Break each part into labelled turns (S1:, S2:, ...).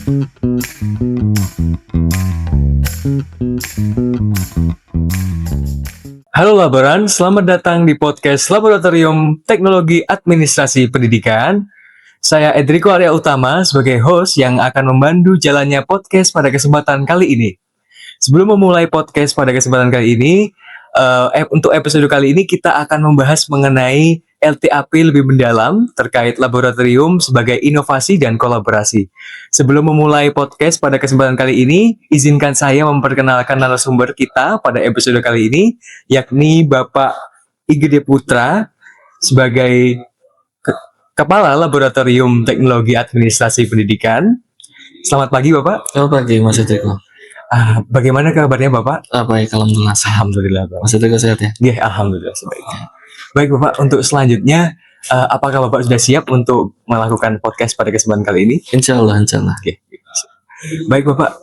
S1: Halo laboran, selamat datang di podcast Laboratorium Teknologi Administrasi Pendidikan. Saya Edrico Arya Utama sebagai host yang akan membantu jalannya podcast pada kesempatan kali ini. Sebelum memulai podcast pada kesempatan kali ini, untuk episode kali ini kita akan membahas mengenai LTAP lebih mendalam terkait laboratorium sebagai inovasi dan kolaborasi. Sebelum memulai podcast pada kesempatan kali ini, izinkan saya memperkenalkan narasumber kita pada episode kali ini, yakni Bapak Igede Putra sebagai Kepala Laboratorium Teknologi Administrasi Pendidikan. Selamat pagi Bapak.
S2: Selamat pagi Mas Edrico.
S1: Bagaimana kabarnya Bapak?
S2: Baik, alhamdulillah.
S1: Alhamdulillah Bapak.
S2: Mas Edrico sehat ya?
S1: Ya, alhamdulillah sebaiknya. Baik Bapak, untuk selanjutnya, apakah Bapak sudah siap untuk melakukan podcast pada kesempatan kali ini?
S2: Insya Allah.
S1: Oke. Baik Bapak,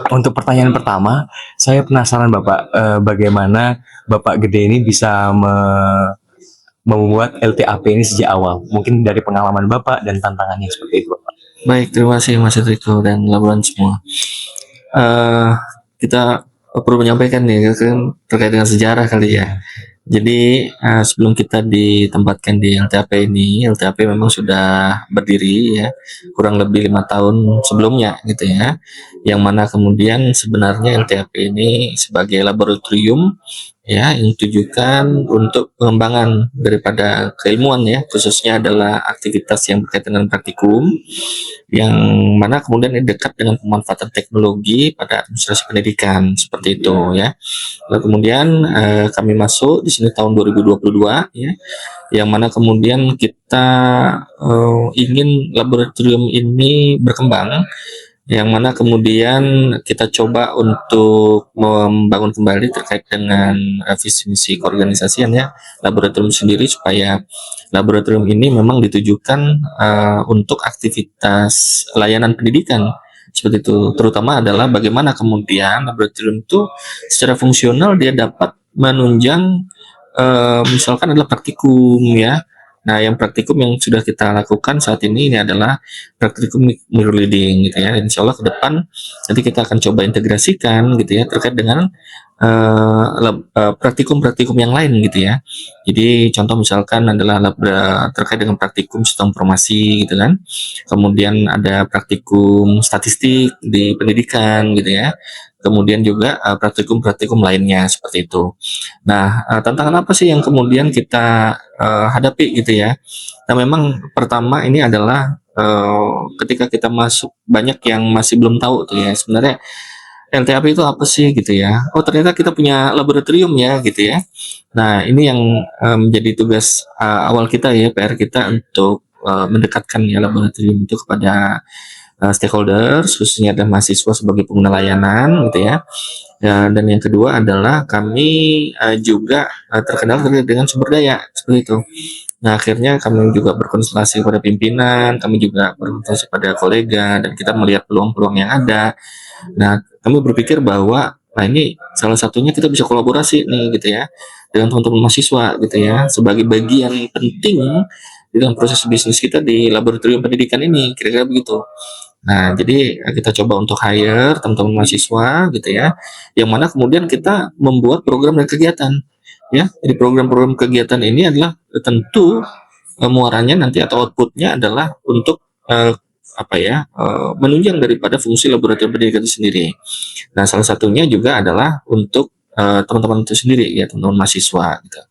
S1: untuk pertanyaan pertama, saya penasaran Bapak, bagaimana Bapak Gede ini bisa membuat LTAP ini sejak awal? Mungkin dari pengalaman Bapak dan tantangannya seperti itu Bapak.
S2: Baik, terima kasih Mas Edrico dan laboran semua. Kita perlu menyampaikan nih kan terkait dengan sejarah kali ya. Jadi sebelum kita ditempatkan di LTAP ini, LTAP memang sudah berdiri ya kurang lebih 5 tahun sebelumnya gitu ya. Yang mana kemudian sebenarnya LTAP ini sebagai laboratorium ya yang ditujukan untuk pengembangan daripada keilmuan ya, khususnya adalah aktivitas yang berkaitan dengan praktikum yang mana kemudian ini dekat dengan pemanfaatan teknologi pada administrasi pendidikan seperti itu ya. Lalu kemudian kami masuk di sini tahun 2022 ya, yang mana kemudian kita ingin laboratorium ini berkembang, yang mana kemudian kita coba untuk membangun kembali terkait dengan visi misi keorganisasian ya laboratorium sendiri, supaya laboratorium ini memang ditujukan untuk aktivitas layanan pendidikan seperti itu, terutama adalah bagaimana kemudian laboratorium itu secara fungsional dia dapat menunjang misalkan adalah praktikum ya. Nah, yang praktikum yang sudah kita lakukan saat ini adalah praktikum mirror leading gitu ya. Insya Allah ke depan nanti kita akan coba integrasikan gitu ya terkait dengan praktikum-praktikum yang lain gitu ya. Jadi contoh misalkan adalah terkait dengan praktikum sistem informasi gitu kan. Kemudian ada praktikum statistik di pendidikan gitu ya. Kemudian juga praktikum-praktikum lainnya seperti itu. Nah, tantangan apa sih yang kemudian kita hadapi gitu ya? Nah, memang pertama ini adalah ketika kita masuk, banyak yang masih belum tahu tuh ya sebenarnya LTAP itu apa sih gitu ya. Oh, ternyata kita punya laboratorium ya gitu ya. Nah, ini yang menjadi tugas awal kita ya, PR kita untuk mendekatkan ya laboratorium itu kepada stakeholders, khususnya adalah mahasiswa sebagai pengguna layanan gitu ya. Dan yang kedua adalah kami juga terkenal dengan sumber daya seperti itu. Nah, akhirnya kami juga berkonsultasi pada pimpinan, kami juga berkonsultasi pada kolega, dan kita melihat peluang-peluang yang ada. Nah, kami berpikir bahwa ini salah satunya kita bisa kolaborasi nih gitu ya dengan teman-teman mahasiswa gitu ya, sebagai bagian penting dalam proses bisnis kita di laboratorium pendidikan ini, kira-kira begitu. Nah, jadi kita coba untuk hire teman-teman mahasiswa gitu ya, yang mana kemudian kita membuat program dan kegiatan ya. Jadi program-program kegiatan ini adalah tentu muaranya nanti atau outputnya adalah untuk menunjang daripada fungsi laboratorium pendidikan itu sendiri. Nah, salah satunya juga adalah untuk teman-teman itu sendiri ya, teman-teman mahasiswa gitu.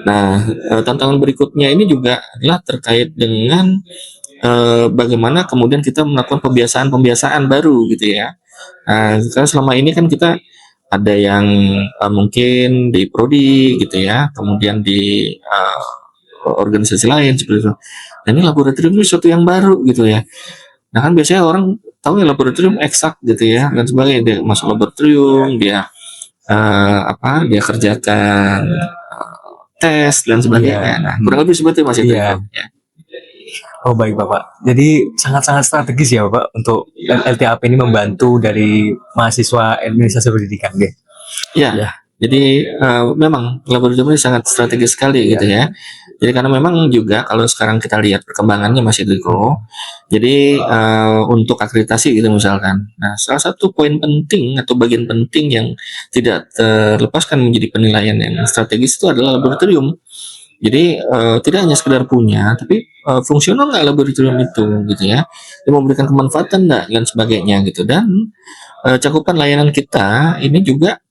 S2: Nah, tantangan berikutnya ini juga adalah terkait dengan bagaimana kemudian kita melakukan pembiasaan baru gitu ya. Karena selama ini kan kita ada yang mungkin di prodi gitu ya, kemudian di organisasi lain seperti itu. Nah, ini laboratorium itu sesuatu yang baru gitu ya. Nah, kan biasanya orang tahu ya laboratorium eksak gitu ya dan sebagainya. Dia masuk laboratorium, dia dia kerjakan tes dan sebagainya. Nah, kurang lebih seperti itu Mas itu. Ya.
S1: Oh baik Bapak, jadi sangat-sangat strategis ya Bapak untuk LTAP ini membantu dari mahasiswa administrasi pendidikan,
S2: ya. Jadi memang laboratorium ini sangat strategis sekali gitu ya. Jadi karena memang juga kalau sekarang kita lihat perkembangannya Mas Idriko, jadi untuk akreditasi gitu misalkan. Nah, salah satu poin penting atau bagian penting yang tidak terlepaskan menjadi penilaian yang strategis itu adalah laboratorium. Jadi tidak hanya sekedar punya, tapi fungsional nggak laboratorium itu gitu ya. Dia memberikan kemanfaatan nggak dan sebagainya gitu. Dan cakupan layanan kita ini juga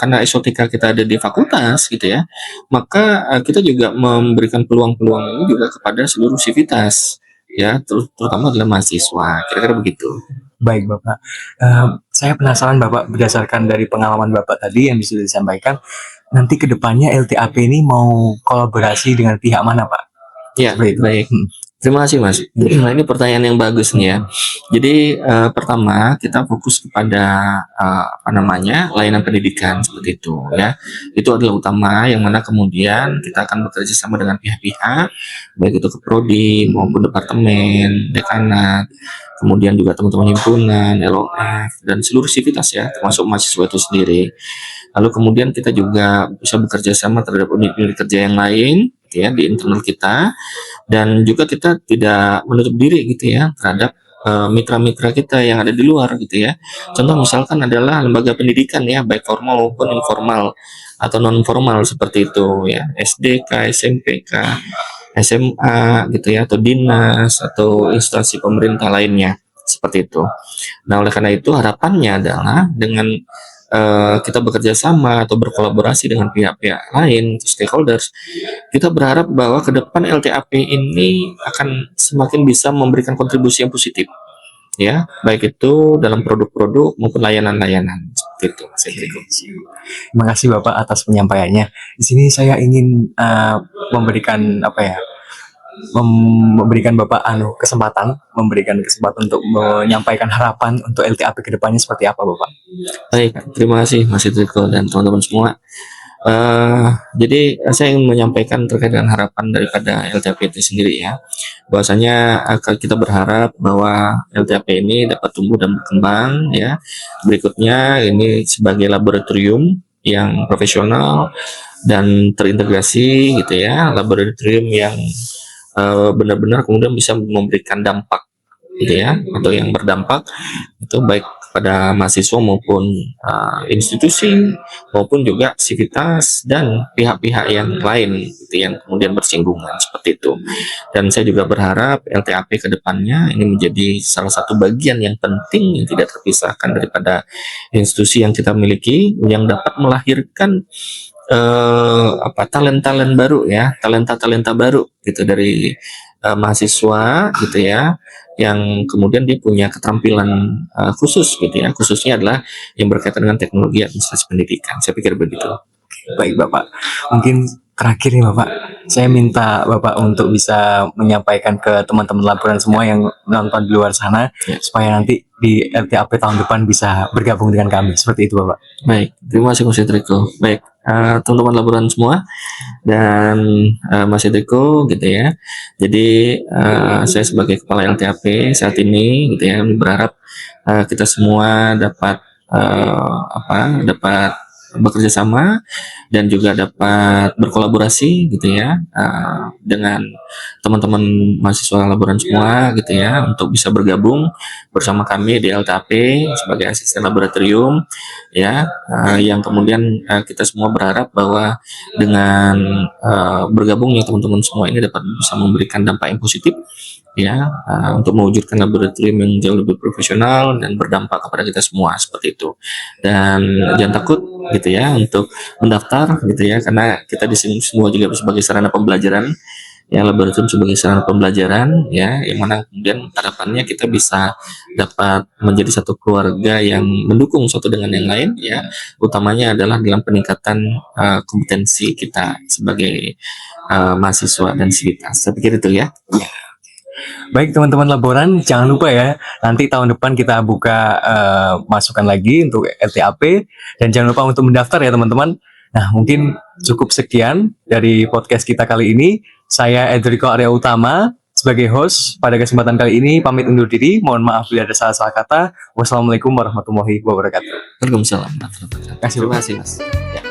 S2: karena esotika kita ada di fakultas gitu ya, maka kita juga memberikan peluang-peluang ini juga kepada seluruh sivitas ya, terutama adalah mahasiswa. Kira-kira begitu.
S1: Baik Bapak, saya penasaran Bapak berdasarkan dari pengalaman Bapak tadi yang sudah disampaikan, nanti kedepannya LTAP ini mau kolaborasi dengan pihak mana Pak?
S2: Ya,
S1: Seperti itu.
S2: baik. Terima kasih Mas. Nah, ini pertanyaan yang bagus nih ya. Jadi pertama kita fokus kepada apa namanya layanan pendidikan seperti itu ya. Itu adalah utama yang mana kemudian kita akan bekerja sama dengan pihak-pihak baik itu keprodi maupun departemen, dekanat, kemudian juga teman-teman himpunan, LOF dan seluruh sivitas ya, termasuk mahasiswa itu sendiri. Lalu kemudian kita juga bisa bekerja sama terhadap unit-unit kerja yang lain gitu ya di internal kita dan juga kita tidak menutup diri gitu ya terhadap mitra-mitra kita yang ada di luar gitu ya. Contoh misalkan adalah lembaga pendidikan ya baik formal maupun informal atau non formal seperti itu ya SDK, SMPK, SMA gitu ya atau dinas atau instansi pemerintah lainnya seperti itu. Nah oleh karena itu harapannya adalah dengan kita bekerja sama atau berkolaborasi dengan pihak-pihak lain, stakeholders, kita berharap bahwa ke depan LTAP ini akan semakin bisa memberikan kontribusi yang positif, ya, baik itu dalam produk-produk maupun layanan-layanan seperti itu, Mas Enrico.
S1: Terima kasih Bapak atas penyampaiannya. Di sini saya ingin memberikan apa ya? Memberikan Bapak memberikan kesempatan untuk menyampaikan harapan untuk LTAP kedepannya seperti apa Bapak?
S2: Baik, terima kasih Mas Enrico dan teman-teman semua. Jadi saya ingin menyampaikan terkait dengan harapan daripada LTAP itu sendiri ya, bahwasanya kita berharap bahwa LTAP ini dapat tumbuh dan berkembang ya. Berikutnya ini sebagai laboratorium yang profesional dan terintegrasi gitu ya, laboratorium yang benar-benar kemudian bisa memberikan dampak gitu ya, atau yang berdampak itu baik kepada mahasiswa maupun institusi maupun juga sivitas dan pihak-pihak yang lain gitu, yang kemudian bersinggungan seperti itu. Dan saya juga berharap LTAP ke depannya ini menjadi salah satu bagian yang penting yang tidak terpisahkan daripada institusi yang kita miliki yang dapat melahirkan talent-talent baru ya, talenta-talenta baru gitu dari mahasiswa gitu ya, yang kemudian dia punya keterampilan khusus gitu ya, khususnya adalah yang berkaitan dengan teknologi administrasi pendidikan. Saya pikir begitu.
S1: Baik Bapak, mungkin terakhir nih Bapak, saya minta Bapak untuk bisa menyampaikan ke teman-teman laporan semua yang menonton di luar sana,
S2: Ya.
S1: supaya nanti di LTAP tahun depan bisa bergabung dengan kami, seperti itu Bapak.
S2: Baik, terima kasih Mas Enrico. Baik, teman-teman laporan semua dan Mas Enrico gitu ya. Jadi saya sebagai kepala LTAP saat ini gitu ya berharap kita semua dapat dapat bekerja sama dan juga dapat berkolaborasi gitu ya dengan teman-teman mahasiswa laboran semua gitu ya untuk bisa bergabung bersama kami di LTAP sebagai asisten laboratorium ya yang kemudian kita semua berharap bahwa dengan bergabungnya teman-teman semua ini dapat bisa memberikan dampak yang positif ya untuk mewujudkan laboratorium yang jauh lebih profesional dan berdampak kepada kita semua seperti itu. Dan jangan takut gitu ya untuk mendaftar gitu ya, karena kita di sini semua juga sebagai sarana pembelajaran ya, laboratorium sebagai sarana pembelajaran ya, yang mana kemudian harapannya kita bisa dapat menjadi satu keluarga yang mendukung satu dengan yang lain ya, utamanya adalah dalam peningkatan kompetensi kita sebagai mahasiswa dan sivitas. Saya pikir itu ya.
S1: Baik teman-teman laboran, jangan lupa ya, nanti tahun depan kita buka masukan lagi untuk LTAP, dan jangan lupa untuk mendaftar ya teman-teman. Nah mungkin cukup sekian dari podcast kita kali ini. Saya Edrico Arya Utama sebagai host pada kesempatan kali ini pamit undur diri. Mohon maaf bila ada salah-salah kata. Wassalamualaikum warahmatullahi wabarakatuh.
S2: Waalaikumsalam.
S1: Terima kasih.
S2: Terima kasih Mas.
S1: Ya.